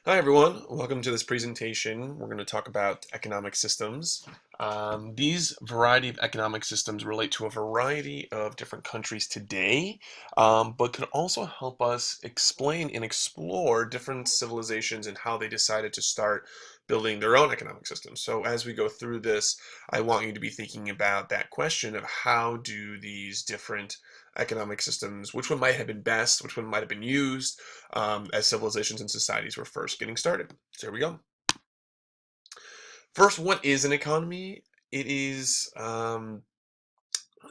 Hi everyone, welcome to this presentation. We're going to talk about economic systems. These variety of economic systems relate to a variety of different countries today, but could also help us explain and explore different civilizations and how they decided to start building their own economic systems. So as we go through this, I want you to be thinking about that question of how do these different economic systems, which one might have been best, which one might have been used, as civilizations and societies were first getting started. So here we go. First, what is an economy? It is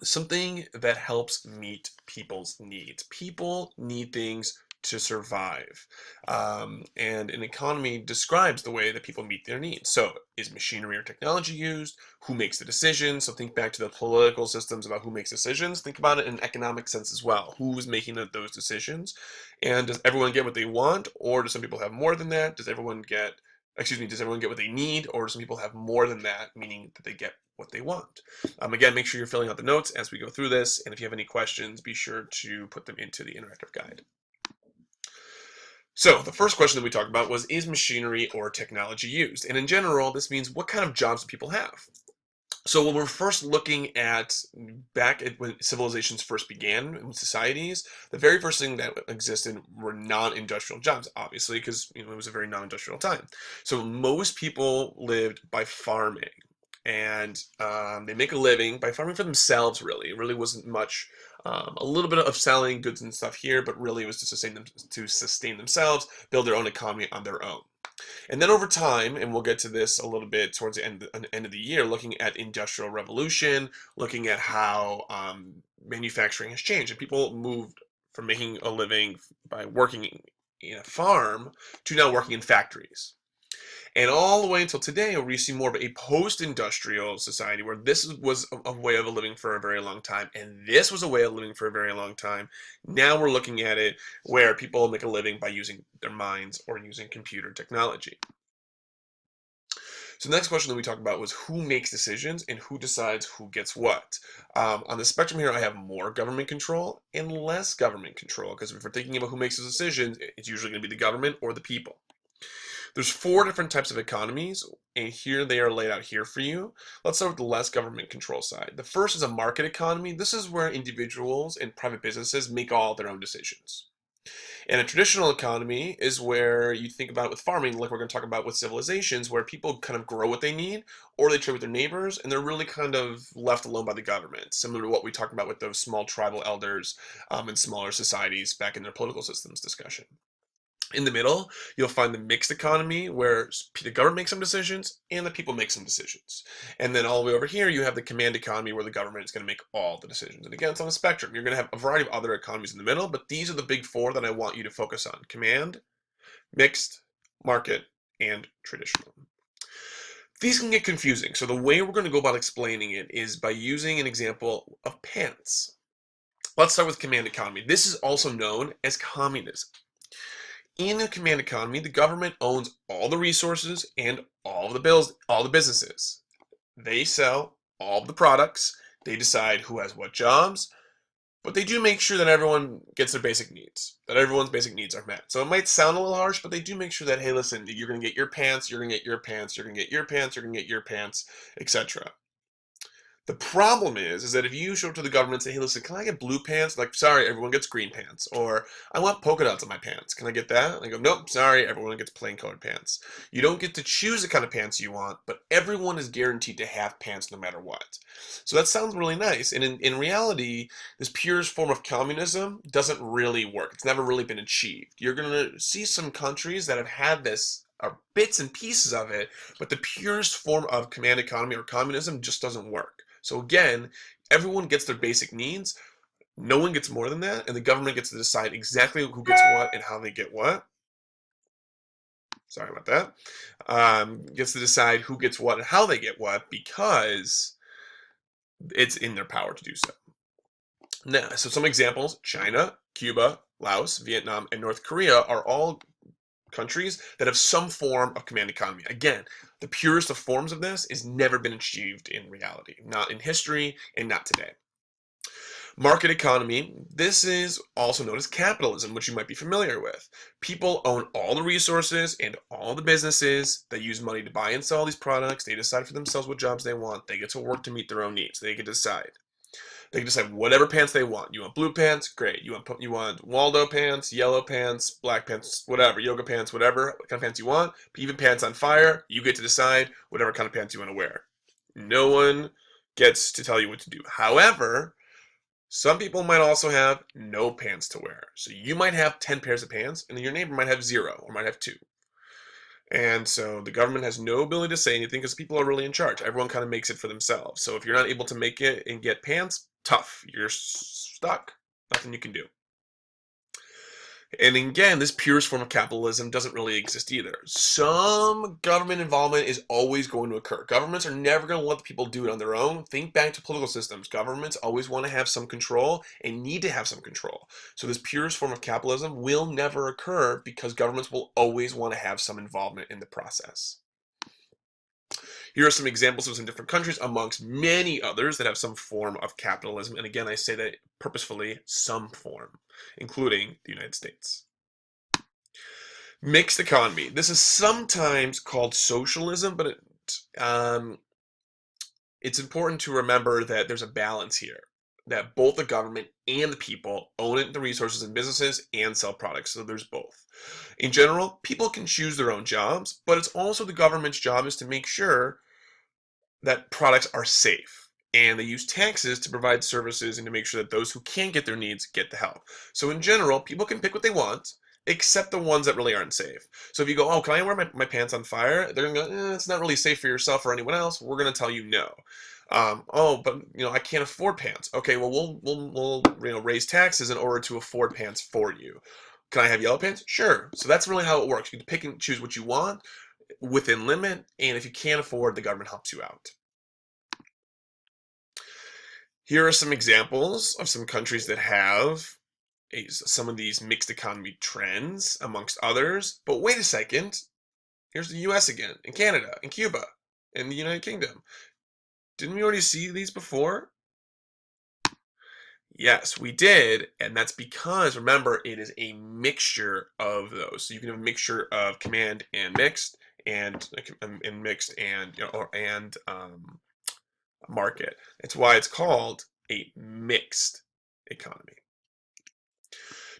something that helps meet people's needs. People need things to survive. And an economy describes the way that people meet their needs. So, is machinery or technology used? Who makes the decisions? So, think back to the political systems about who makes decisions. Think about it in an economic sense as well. Who's making those decisions? And does everyone get what they want? Or do some people have more than that? Does everyone get what they need? Or do some people have more than that, meaning that they get what they want? Again, make sure you're filling out the notes as we go through this, and if you have any questions, be sure to put them into the interactive guide. So the first question that we talked about was, is machinery or technology used? And in general, this means what kind of jobs do people have? So when we're first looking at back at when civilizations first began in societies, the very first thing that existed were non-industrial jobs, obviously, because it was a very non-industrial time. So most people lived by farming, and they make a living by farming for themselves. Really, it really wasn't much. A little bit of selling goods and stuff here, but really it was to sustain themselves, build their own economy on their own. And then over time, and we'll get to this a little bit towards the end of the year, looking at industrial revolution, looking at how manufacturing has changed, and people moved from making a living by working in a farm to now working in factories. And all the way until today, where we see more of a post-industrial society where this was a way of living for a very long time, and this was a way of living for a very long time. Now we're looking at it where people make a living by using their minds or using computer technology. So the next question that we talked about was who makes decisions and who decides who gets what. On the spectrum here, I have more government control and less government control, because if we're thinking about who makes the decisions, it's usually going to be the government or the people. There's four different types of economies, and here they are laid out here for you. Let's start with the less government control side. The first is a market economy. This is where individuals and private businesses make all their own decisions. And a traditional economy is where you think about it with farming, like we're going to talk about with civilizations, where people kind of grow what they need, or they trade with their neighbors, and they're really kind of left alone by the government, similar to what we talked about with those small tribal elders and smaller societies back in their political systems discussion. In the middle, you'll find the mixed economy where the government makes some decisions and the people make some decisions. And then all the way over here, you have the command economy where the government is going to make all the decisions. And again, it's on a spectrum. You're going to have a variety of other economies in the middle, but these are the big four that I want you to focus on: command, mixed, market, and traditional. These can get confusing. So the way we're going to go about explaining it is by using an example of pants. Let's start with command economy. This is also known as communism. In a command economy, the government owns all the resources and all the businesses. They sell all the products, they decide who has what jobs, but they do make sure that everyone gets their basic needs, that everyone's basic needs are met. So it might sound a little harsh, but they do make sure that, hey, listen, you're going to get your pants, you're going to get your pants, you're going to get your pants, you're going to get your pants, etc. The problem is that if you show up to the government and say, hey, listen, can I get blue pants? Like, sorry, everyone gets green pants. Or, I want polka dots on my pants. Can I get that? And they go, nope, sorry, everyone gets plain colored pants. You don't get to choose the kind of pants you want, but everyone is guaranteed to have pants no matter what. So that sounds really nice. And in reality, this purest form of communism doesn't really work. It's never really been achieved. You're going to see some countries that have had this, or bits and pieces of it, but the purest form of command economy or communism just doesn't work. So again, everyone gets their basic needs. No one gets more than that, and the government gets to decide exactly who gets what and how they get what. Sorry about that. Gets to decide who gets what and how they get what because it's in their power to do so. Now, so some examples: China, Cuba, Laos, Vietnam, and North Korea are all countries that have some form of command economy. Again, the purest of forms of this has never been achieved in reality, not in history and not today. Market economy, this is also known as capitalism, which you might be familiar with. People own all the resources and all the businesses. They use money to buy and sell these products. They decide for themselves what jobs they want. They get to work to meet their own needs. They can decide. They can decide whatever pants they want. You want blue pants? Great. You want Waldo pants, yellow pants, black pants, whatever, yoga pants, whatever kind of pants you want. Even pants on fire, you get to decide whatever kind of pants you want to wear. No one gets to tell you what to do. However, some people might also have no pants to wear. So you might have 10 pairs of pants, and your neighbor might have 0 or might have 2. And so the government has no ability to say anything because people are really in charge. Everyone kind of makes it for themselves. So if you're not able to make it and get pants, tough. You're stuck. Nothing you can do. And again, this purest form of capitalism doesn't really exist either. Some government involvement is always going to occur. Governments are never going to let the people do it on their own. Think back to political systems. Governments always want to have some control and need to have some control. So this purest form of capitalism will never occur because governments will always want to have some involvement in the process. Here are some examples of some different countries amongst many others that have some form of capitalism. And again, I say that purposefully, some form, including the United States. Mixed economy. This is sometimes called socialism, but it's important to remember that there's a balance here, that both the government and the people own it, the resources and businesses, and sell products. So there's both. In general, people can choose their own jobs, but it's also the government's job is to make sure that products are safe. And they use taxes to provide services and to make sure that those who can't get their needs get the help. So in general, people can pick what they want, except the ones that really aren't safe. So if you go, oh, can I wear my pants on fire? They're going to go, it's not really safe for yourself or anyone else. We're going to tell you no. Oh, but I can't afford pants. Okay, well, we'll raise taxes in order to afford pants for you. Can I have yellow pants? Sure. So that's really how it works. You can pick and choose what you want within limit, and if you can't afford, the government helps you out. Here are some examples of some countries that have some of these mixed economy trends, amongst others. But wait a second, here's the US again, and Canada, and Cuba, and the United Kingdom. Didn't we already see these before? Yes, we did, and that's because, remember, it is a mixture of those. So you can have a mixture of command and mixed, and market. It's why it's called a mixed economy.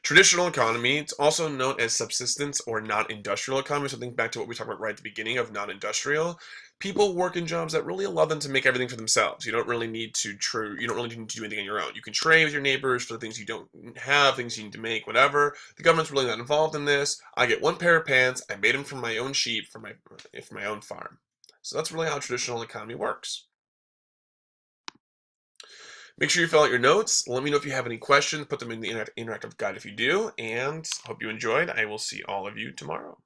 Traditional economy, it's also known as subsistence or non-industrial economy. So think back to what we talked about right at the beginning of non-industrial. People work in jobs that really allow them to make everything for themselves. You don't really need to do anything on your own. You can trade with your neighbors for the things you don't have, things you need to make, whatever. The government's really not involved in this. I get one pair of pants. I made them from my own sheep for my own farm. So that's really how traditional economy works. Make sure you fill out your notes. Let me know if you have any questions. Put them in the interactive guide if you do. And hope you enjoyed. I will see all of you tomorrow.